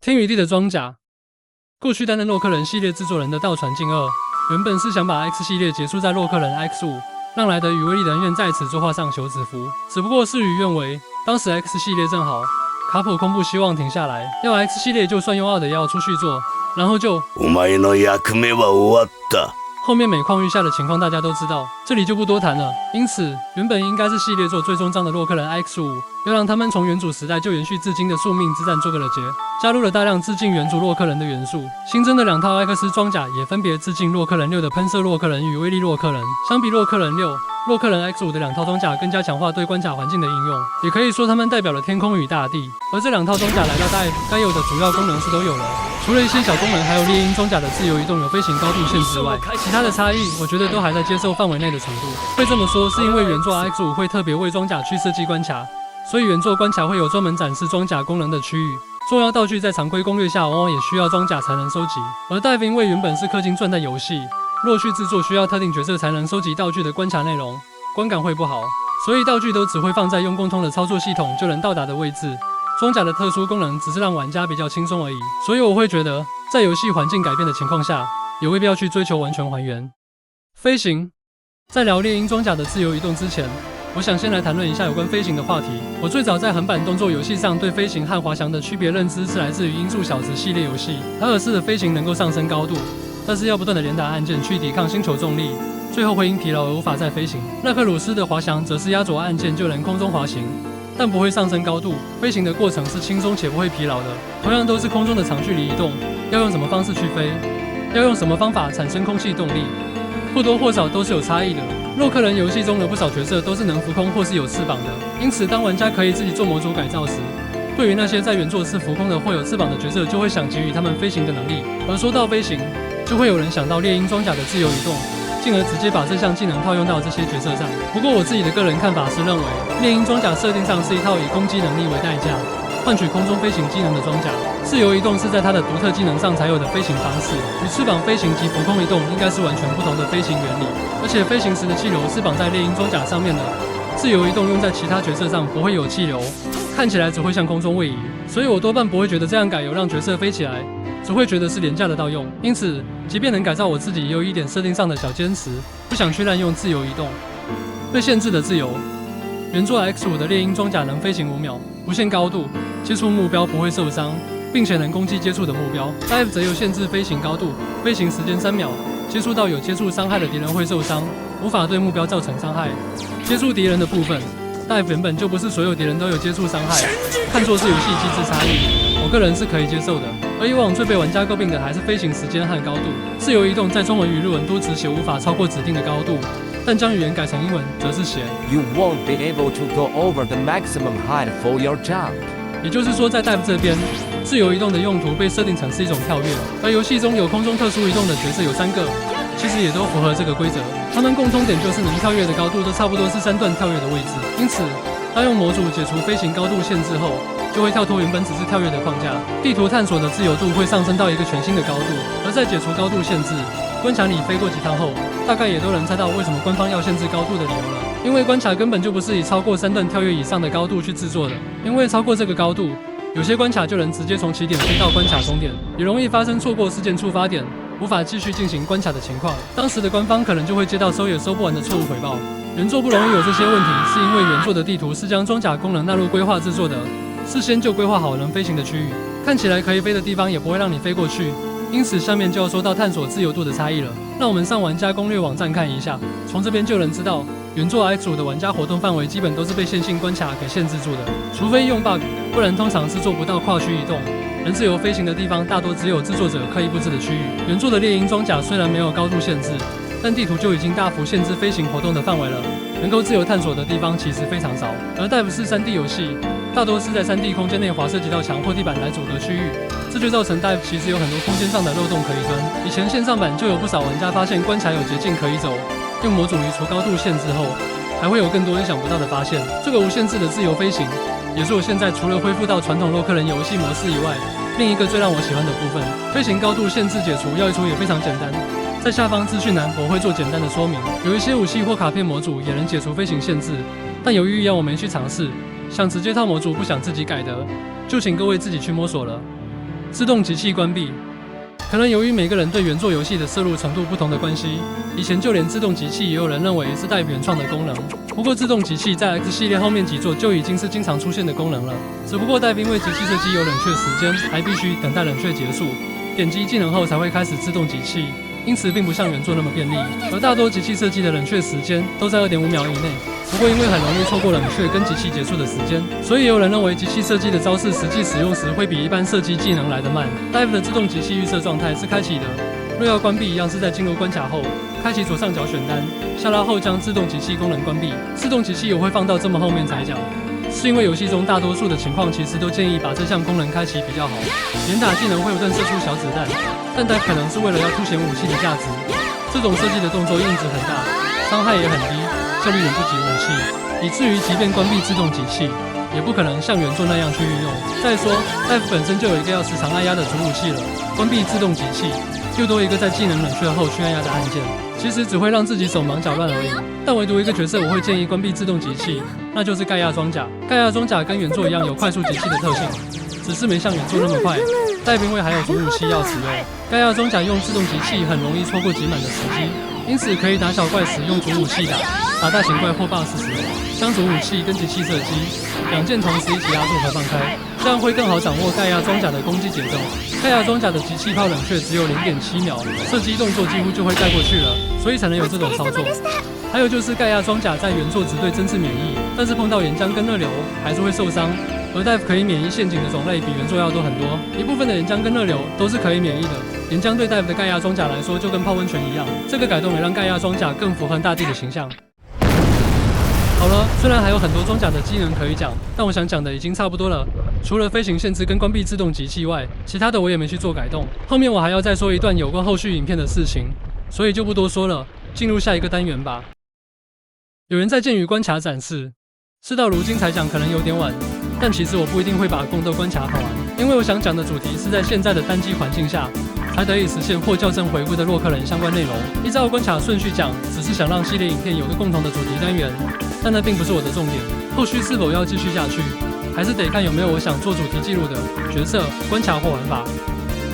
天与地的装甲。过去担任洛克人系列制作人的道传进二，原本是想把 X 系列结束在洛克人 X5，让莱德与威利人愿在此作画上休止符。只不过事与愿违，当时 X 系列正好，卡普空不希望停下来，要 X 系列就算用2的也要出续作，然后就お前の役目は終わった。后面每况愈下的情况大家都知道，这里就不多谈了。因此，原本应该是系列作最终章的洛克人 X5，要让他们从原主时代就延续至今的宿命之战做个了结，加入了大量致敬原主洛克人的元素。新增的2套 X 装甲也分别致敬洛克人6的喷射洛克人与威力洛克人。相比洛克人6，洛克人 X5 的2套装甲更加强化对关卡环境的应用，也可以说它们代表了天空与大地。而这2套装甲来到Dive该有的主要功能是都有了。除了一些小功能，还有猎鹰装甲的自由移动有飞行高度限制外，其他的差异我觉得都还在接受范围内的程度。会这么说是因为原作 X5 会特别为装甲去设计关卡，所以原作关卡会有专门展示装甲功能的区域。重要道具在常规攻略下往往也需要装甲才能收集，而Dive因为原本是氪金赚在游戏，若去制作需要特定角色才能收集道具的关卡内容，观感会不好，所以道具都只会放在用共通的操作系统就能到达的位置。装甲的特殊功能只是让玩家比较轻松而已，所以我会觉得，在游戏环境改变的情况下，也未必要去追求完全还原。飞行，在聊猎鹰装甲的自由移动之前，我想先来谈论一下有关飞行的话题。我最早在横版动作游戏上对飞行和滑翔的区别认知是来自于音速小子系列游戏。塔尔斯的飞行能够上升高度，但是要不断的连打按键去抵抗星球重力，最后会因疲劳而无法再飞行。纳克鲁斯的滑翔则是压着按键就能空中滑行，但不会上升高度，飞行的过程是轻松且不会疲劳的。同样都是空中的长距离移动，要用什么方式去飞，要用什么方法产生空气动力，或多或少都是有差异的。洛克人游戏中的不少角色都是能浮空或是有翅膀的，因此当玩家可以自己做模组改造时，对于那些在原作是浮空的或有翅膀的角色，就会想给予他们飞行的能力。而说到飞行，就会有人想到猎鹰装甲的自由移动，进而直接把这项技能套用到这些角色上。不过我自己的个人看法是认为，猎鹰装甲设定上是一套以攻击能力为代价，换取空中飞行技能的装甲。自由移动是在它的独特技能上才有的飞行方式，与翅膀飞行及浮空移动应该是完全不同的飞行原理。而且飞行时的气流是绑在猎鹰装甲上面的，自由移动用在其他角色上不会有气流，看起来只会向空中位移，所以我多半不会觉得这样改有让角色飞起来，只会觉得是廉价的盗用。因此，即便能改造我自己，也有一点设定上的小坚持，不想去滥用自由移动。被限制的自由，原作 X5 的猎鹰装甲能飞行5秒，无限高度，接触目标不会受伤，并且能攻击接触的目标。Dive 则又限制飞行高度，飞行时间3秒，接触到有接触伤害的敌人会受伤，无法对目标造成伤害。接触敌人的部分，Dive 原本就不是所有敌人都有接触伤害，看作是游戏机制差异，我个人是可以接受的。而以往最被玩家诟病的还是飞行时间和高度。自由移动在中文与日文都只写无法超过指定的高度，但将语言改成英文则是写 You won't be able to go over the maximum height for your jump。也就是说，在 Dive 这边，自由移动的用途被设定成是一种跳跃，而游戏中有空中特殊移动的角色有3个，其实也都符合这个规则。他们共通点就是能跳跃的高度都差不多是3段跳跃的位置，因此当用模组解除飞行高度限制后，就会跳脱原本只是跳跃的框架，地图探索的自由度会上升到一个全新的高度。而在解除高度限制，关卡里飞过几趟后，大概也都能猜到为什么官方要限制高度的理由了。因为关卡根本就不是以超过3段跳跃以上的高度去制作的，因为超过这个高度，有些关卡就能直接从起点飞到关卡终点，也容易发生错过事件触发点，无法继续进行关卡的情况。当时的官方可能就会接到收也收不完的错误回报。原作不容易有这些问题，是因为原作的地图是将装甲功能纳入规划制作的，事先就规划好能飞行的区域，看起来可以飞的地方也不会让你飞过去。因此下面就要说到探索自由度的差异了。让我们上玩家攻略网站看一下，从这边就能知道，原作 X5 的玩家活动范围基本都是被线性关卡给限制住的，除非用 bug， 不然通常是做不到跨区移动。能自由飞行的地方大多只有制作者刻意布置的区域。原作的猎鹰装甲虽然没有高度限制，但地图就已经大幅限制飞行活动的范围了，能够自由探索的地方其实非常少。而 Dive 是3D 游戏，大多是在3D 空间内滑射几道墙或地板来组合区域，这就造成 Dive 其实有很多空间上的漏洞可以钻。以前线上版就有不少玩家发现关卡有捷径可以走，用模组移除高度限制后，还会有更多意想不到的发现。这个无限制的自由飞行，也是我现在除了恢复到传统洛克人游戏模式以外，另一个最让我喜欢的部分。飞行高度限制解除要移除也非常简单，在下方资讯栏我会做简单的说明。有一些武器或卡片模组也能解除飞行限制，但由于要我没去尝试，想直接套模组不想自己改的，就请各位自己去摸索了。自动集气关闭。可能由于每个人对原作游戏的摄入程度不同的关系，以前就连自动集气也有人认为是Dive原创的功能。不过自动集气在 X 系列后面几座就已经是经常出现的功能了，只不过Dive因为集气射击有冷却时间，还必须等待冷却结束，点击技能后才会开始自动集气，因此并不像原作那么便利。而大多集气射击的冷却时间都在 2.5 秒以内。不过因为很容易错过冷却跟集气结束的时间，所以也有人认为集气射击的招式实际使用时会比一般射击技能来得慢。Dive 的自动集气预设状态是开启的，若要关闭一样是在进入关卡后，开启左上角选单，下拉后将自动集气功能关闭。自动集气我会放到这么后面才讲，是因为游戏中大多数的情况其实都建议把这项功能开启比较好。连打技能会不断射出小子弹，但Dive可能是为了要凸显武器的价值，这种射击的动作硬值很大，伤害也很低，效率远不及武器，以至于即便关闭自动集气，也不可能像原作那样去运用。再说，Dive本身就有一个要时常按压的主武器了，关闭自动集气，又多一个在技能冷却后去按压的按键，其实只会让自己手忙脚乱而已。但唯独一个角色我会建议关闭自动集气，那就是盖亚装甲。盖亚装甲跟原作一样有快速集气的特性，只是没像原作那么快。Dive因为还有主武器要使用，盖亚装甲用自动集气很容易错过集满的时机，因此可以打小怪时用主武器打大型怪或 BOSS 时，将主武器跟集气射击两件同时一起压住和放开，这样会更好掌握盖亚装甲的攻击节奏。盖亚装甲的集气炮冷却只有 0.7 秒，射击动作几乎就会盖过去了，所以才能有这种操作。还有就是盖亚装甲在原作只对针刺免疫，但是碰到岩浆跟热流还是会受伤。而Dive可以免疫陷阱的种类比原作要多很多，一部分的岩浆跟热流都是可以免疫的。岩浆对Dive的盖亚装甲来说就跟泡温泉一样，这个改动也让盖亚装甲更符合大地的形象。好了，虽然还有很多装甲的机能可以讲，但我想讲的已经差不多了。除了飞行限制跟关闭自动集气外，其他的我也没去做改动。后面我还要再说一段有关后续影片的事情，所以就不多说了，进入下一个单元吧。有人在剑鱼关卡展示，事到如今才讲可能有点晚，但其实我不一定会把宫斗关卡跑完，因为我想讲的主题是在现在的单机环境下，才得以实现或校正回归的洛克人相关内容。依照关卡顺序讲，只是想让系列影片有个共同的主题单元，但那并不是我的重点。后续是否要继续下去，还是得看有没有我想做主题记录的角色、关卡或玩法。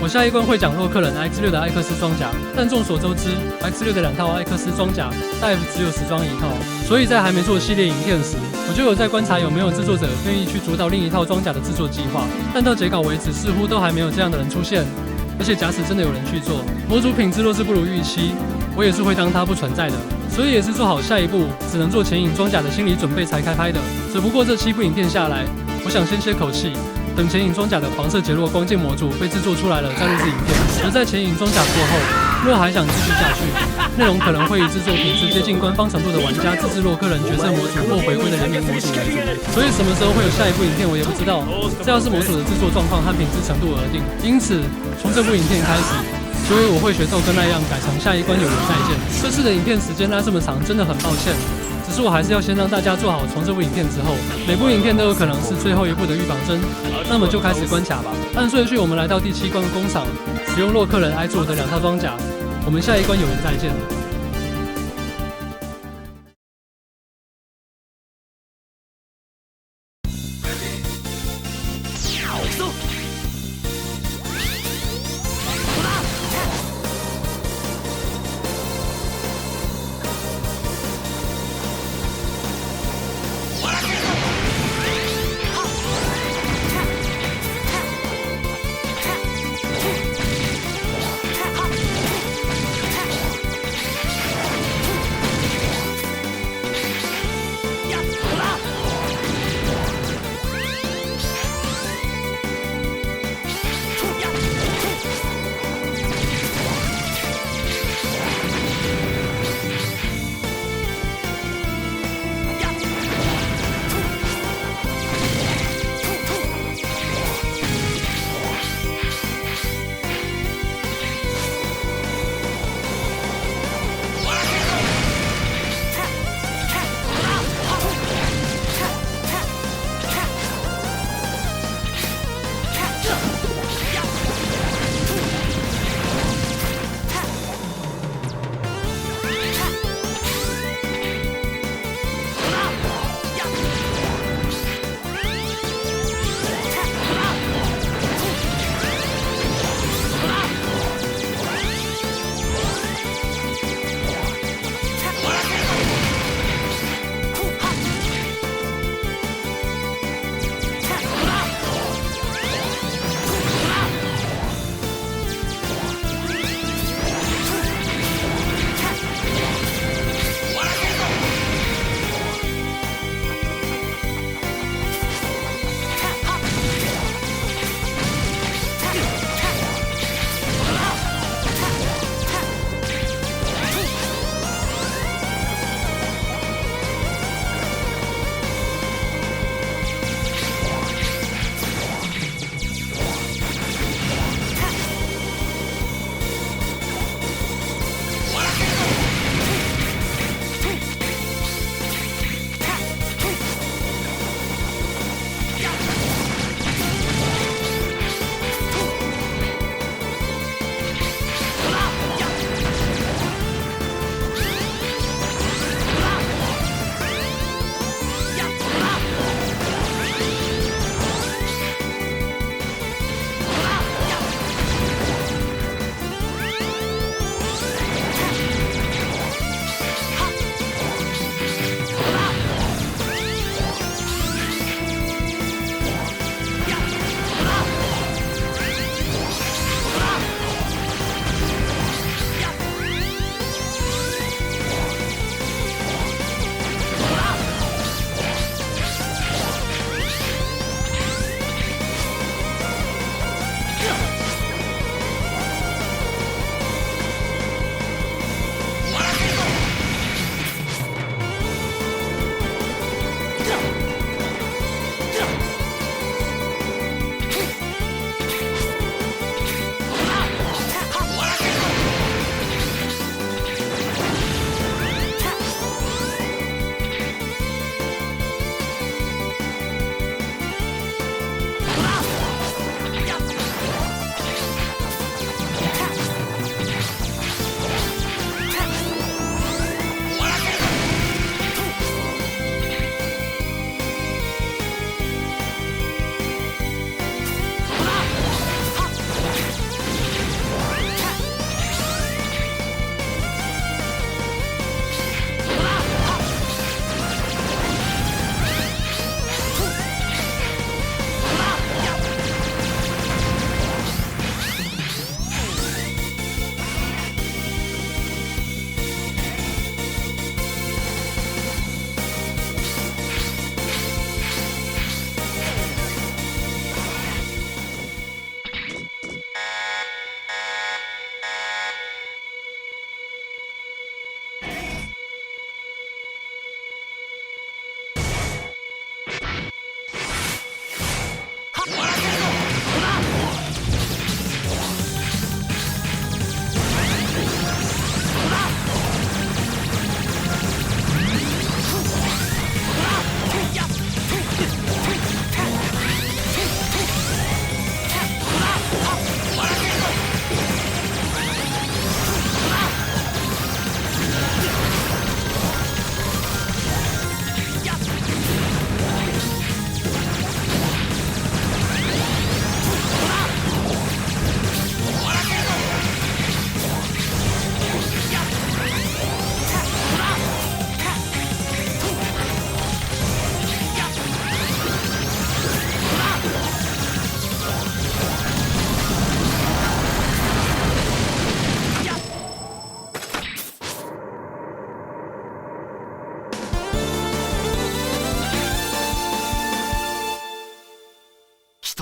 我下一关会讲洛克人 X6 的艾克斯装甲，但众所周知 ，X6 的2套艾克斯装甲 ，Dive 只有实装1套，所以在还没做系列影片时，我就有在观察有没有制作者愿意去主导另一套装甲的制作计划，但到截稿为止，似乎都还没有这样的人出现。而且假使真的有人去做，模组品质若是不如预期，我也是会当它不存在的，所以也是做好下一步只能做前影装甲的心理准备才开拍的。只不过这7部影片下来，我想先歇口气。等前影装甲的黄色杰洛光剑模组被制作出来了，再录制影片。而在前影装甲过后，若还想继续下去，内容可能会以制作品质接近官方程度的玩家自制洛克人角色模组或回归的人名模组为主。所以什么时候会有下一部影片，我也不知道，这要是模组的制作状况和品质程度而定。因此，从这部影片开始，所以我会学豆哥那样改成下一关有缘再见。这次的影片时间拉这么长，真的很抱歉。只是我还是要先让大家做好从这部影片之后，每部影片都有可能是最后一部的预防针。那么就开始关卡吧。按顺序，我们来到第7关工厂，使用洛克人埃做的2套装甲。我们下一关有缘再见。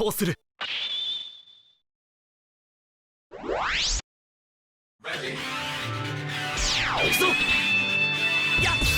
倒する。行くぞ。やっ。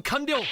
務完了